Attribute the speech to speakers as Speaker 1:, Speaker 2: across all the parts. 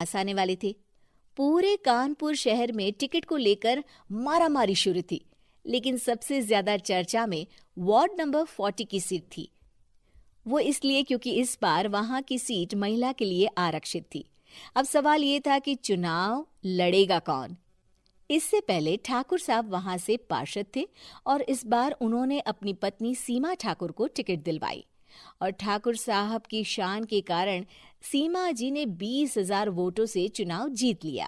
Speaker 1: पास आने वाले थे। पूरे कानपुर शहर में टिकट को लेकर मारामारी शुरू थी, लेकिन सबसे ज्यादा चर्चा में वार्ड नंबर 40 की सीट थी। वो इसलिए क्योंकि इस बार वहां की सीट महिला के लिए आरक्षित थी। अब सवाल ये था कि चुनाव लड़ेगा कौन। इससे पहले ठाकुर साहब वहां से पार्षद थे और इस बार उन्होंने अपनी पत्नी सीमा ठाकुर को टिकट दिलवाई और ठाकुर साहब की शान के कारण सीमा जी ने 20,000 वोटों से चुनाव जीत लिया।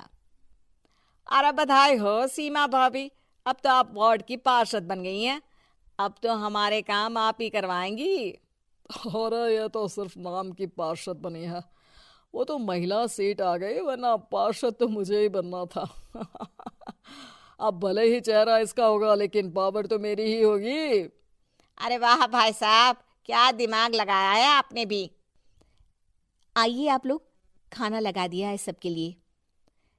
Speaker 2: अरे बधाई हो सीमा भाभी, अब तो आप वार्ड की पार्षद बन गई हैं। अब तो हमारे काम आप ही करवाएंगी।
Speaker 3: अरे ये तो सिर्फ नाम की पार्षद बनी है, वो तो महिला सीट आ गई, वरना पार्षद तो मुझे ही बनना था। अब भले ही चेहरा इसका होगा लेकिन पावर तो मेरी ही होगी।
Speaker 2: अरे वाह भाई साहब, क्या दिमाग लगाया है आपने भी।
Speaker 1: आइए आप लोग, खाना लगा दिया है सबके लिए।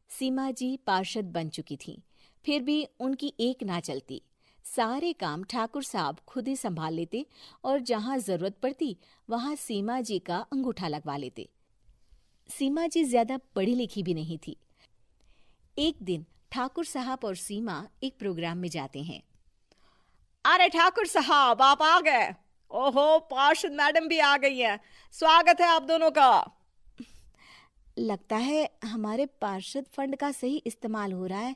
Speaker 1: सीमा जी पार्षद बन चुकी थी, फिर भी उनकी एक ना चलती। सारे काम ठाकुर साहब खुद ही संभाल लेते और जहां जरूरत पड़ती वहां सीमा जी का अंगूठा लगवा लेते। सीमा जी ज्यादा पढ़ी लिखी भी नहीं थी। एक दिन ठाकुर साहब और सीमा एक प्रोग्राम में जाते हैं।
Speaker 2: अरे ठाकुर साहब, आप आ गए। ओहो, पार्षद मैडम भी आ गई हैं। स्वागत है आप दोनों का।
Speaker 1: लगता है हमारे पार्षद फंड का सही इस्तेमाल हो रहा है।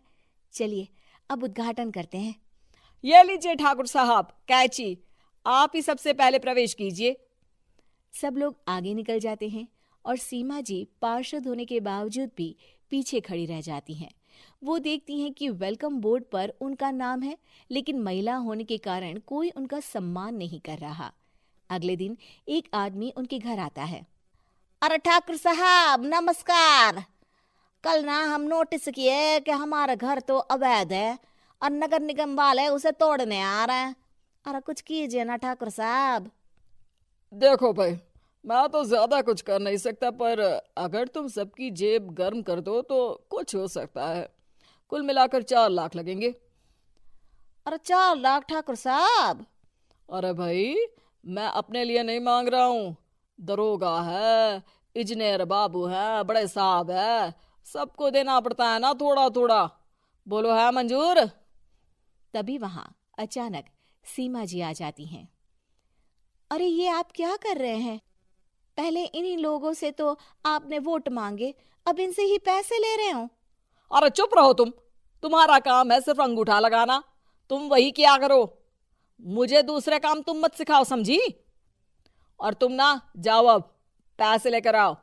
Speaker 1: चलिए अब उद्घाटन करते हैं।
Speaker 2: ये लीजिए ठाकुर साहब कैची, आप ही सबसे पहले प्रवेश कीजिए।
Speaker 1: सब लोग आगे निकल जाते हैं और सीमा जी पार्षद होने के बावजूद भी पीछे खड़ी रह जाती हैं। वो देखती हैं कि वेलकम बोर्ड पर उनका नाम है, लेकिन महिला होने के कारण कोई उनका सम्मान नहीं कर रहा। अगले दिन एक आदमी उनके घर आता है।
Speaker 2: अरे ठाकुर साहब नमस्कार। कल ना हम नोटिस किए कि हमारा घर तो अवैध है और नगर निगम वाले उसे तोड़ने आ रहे हैं। अरे कुछ कीजिए ना ठाकुर साहब।
Speaker 3: देखो भाई, मैं तो ज्यादा कुछ कर नहीं सकता, पर अगर तुम सबकी जेब गर्म कर दो तो कुछ हो सकता है। कुल मिलाकर 4 लाख लगेंगे।
Speaker 2: अरे 4 लाख ठाकुर साहब?
Speaker 3: अरे भाई, मैं अपने लिए नहीं मांग रहा हूँ। दरोगा है, इंजीनियर बाबू है, बड़े साहब है, सबको देना पड़ता है ना थोड़ा थोड़ा। बोलो है मंजूर?
Speaker 1: तभी वहां अचानक सीमा जी आ जाती हैं। अरे ये आप क्या कर रहे हैं? पहले इन्हीं लोगों से तो आपने वोट मांगे, अब इनसे ही पैसे ले रहे हो।
Speaker 3: अरे चुप रहो तुम, तुम्हारा काम है सिर्फ अंगूठा लगाना, तुम वही किया करो। मुझे दूसरे काम तुम मत सिखाओ, समझी? और तुम ना जाओ, अब पैसे लेकर आओ,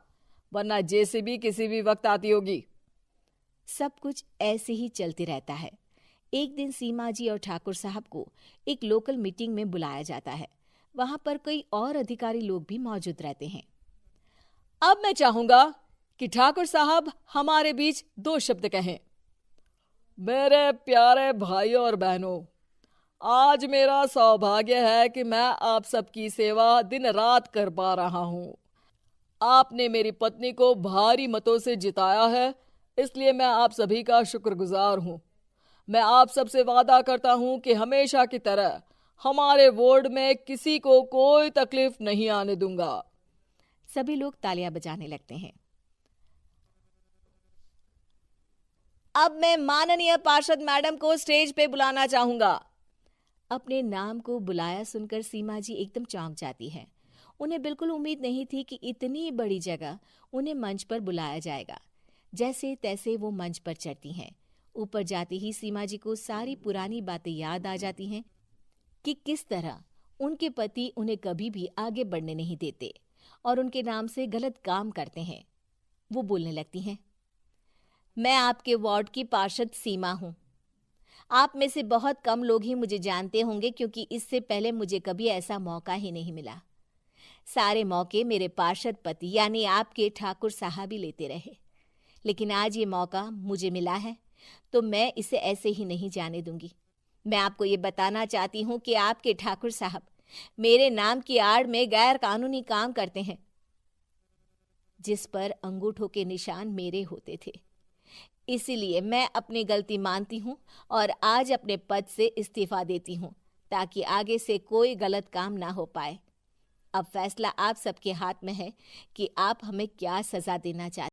Speaker 3: वरना जेसीबी किसी भी वक्त आती होगी।
Speaker 1: सब कुछ ऐसे ही चलते रहता है। एक दिन सीमा जी और ठाकुर साहब को एक लोकल मीटिंग में बुलाया जाता है। वहां पर कई और अधिकारी लोग भी मौजूद रहते हैं।
Speaker 3: अब मैं चाहूंगा कि ठाकुर साहब हमारे बीच 2 शब्द कहें। मेरे प्यारे भाइयों और बहनों, आज मेरा सौभाग्य है कि मैं आप सबकी सेवा दिन रात कर पा रहा हूं। आपने मेरी पत्नी को भारी मतों से जिताया है, इसलिए मैं आप सभी का शुक्रगुजार हूं। मैं आप सबसे वादा करता हूं कि हमेशा की तरह हमारे वार्ड में किसी को कोई तकलीफ नहीं आने दूंगा।
Speaker 1: सभी लोग तालियां बजाने लगते हैं।
Speaker 2: अब मैं माननीय पार्षद मैडम को स्टेज पे बुलाना चाहूंगा।
Speaker 1: अपने नाम को बुलाया सुनकर सीमा जी एकदम चौंक जाती है। उन्हें बिल्कुल उम्मीद नहीं थी कि इतनी बड़ी जगह उन्हें मंच पर बुलाया जाएगा। जैसे तैसे वो मंच पर चढ़ती हैं। ऊपर जाते ही सीमा जी को सारी पुरानी बातें याद आ जाती हैं कि किस तरह उनके पति उन्हें कभी भी आगे बढ़ने नहीं देते और उनके नाम से गलत काम करते हैं। वो बोलने लगती हैं।
Speaker 2: मैं आपके वार्ड की पार्षद सीमा हूं। आप में से बहुत कम लोग ही मुझे जानते होंगे, क्योंकि इससे पहले मुझे कभी ऐसा मौका ही नहीं मिला। सारे मौके मेरे पार्षद पति यानी आपके ठाकुर साहब ही लेते रहे, लेकिन आज ये मौका मुझे मिला है तो मैं इसे ऐसे ही नहीं जाने दूंगी। मैं आपको ये बताना चाहती हूँ कि आपके ठाकुर साहब मेरे नाम की आड़ में गैर कानूनी काम करते हैं, जिस पर अंगूठों के निशान मेरे होते थे। इसीलिए मैं अपनी गलती मानती हूँ और आज अपने पद से इस्तीफा देती हूँ, ताकि आगे से कोई गलत काम ना हो पाए। अब फैसला आप सबके हाथ में है कि आप हमें क्या सजा देना चाहते हैं।